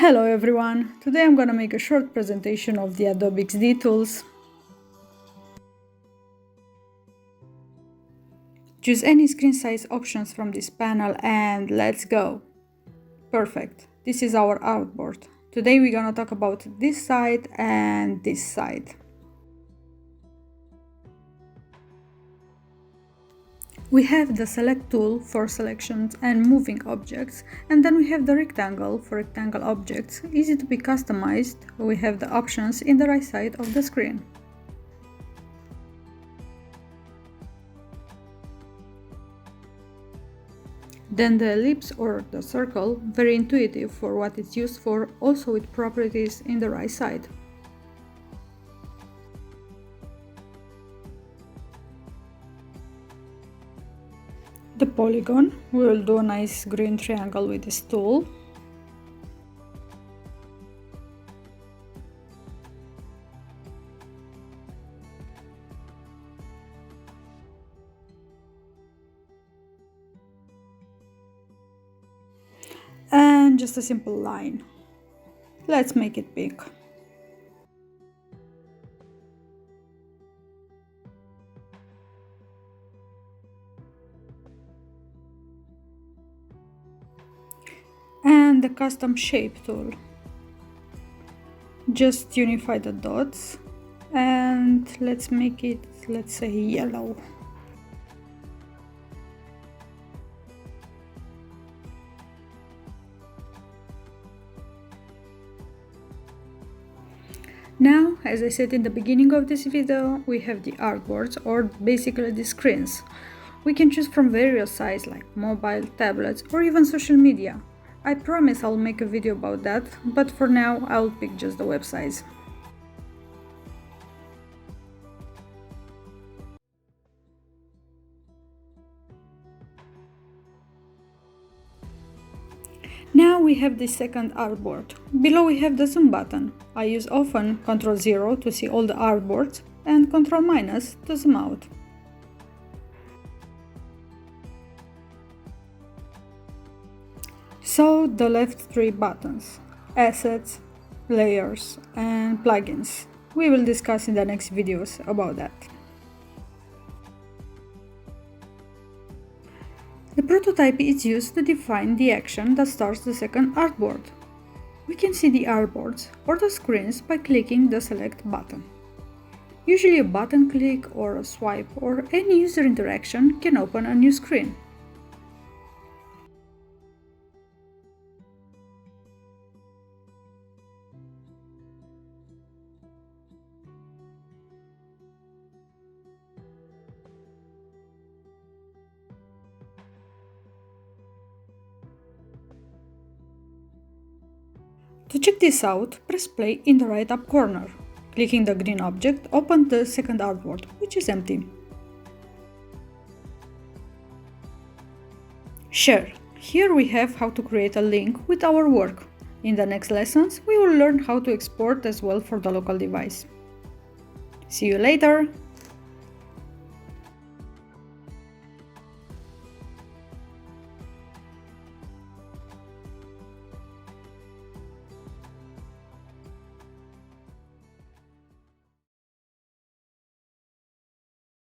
Hello everyone! Today I'm gonna make a short presentation of the Adobe XD tools. Choose any screen size options from this panel and let's go! Perfect! This is our artboard. Today we're gonna talk about this side and this side. We have the select tool for selections and moving objects, and then we have the rectangle for rectangle objects, easy to be customized. We have the options in the right side of the screen. Then the ellipse or the circle, very intuitive for what it's used for, also with properties in the right side. The polygon, we will do a nice green triangle with this tool. And just a simple line. Let's make it big. And the custom shape tool. Just unify the dots and let's make it, let's say, yellow. Now, as I said in the beginning of this video, we have the artboards, or basically the screens. We can choose from various sizes like mobile, tablets, or even social media. I promise I'll make a video about that, but for now I'll pick just the web size. Now we have the second artboard. Below we have the zoom button. I use often Ctrl 0 to see all the artboards and Ctrl- to zoom out. So the left three buttons, assets, layers and plugins. We will discuss in the next videos about that. The prototype is used to define the action that starts the second artboard. We can see the artboards or the screens by clicking the select button. Usually a button click or a swipe or any user interaction can open a new screen. To check this out, press play in the right up corner. Clicking the green object opens the second artboard, which is empty. Share. Here we have how to create a link with our work. In the next lessons, we will learn how to export as well for the local device. See you later!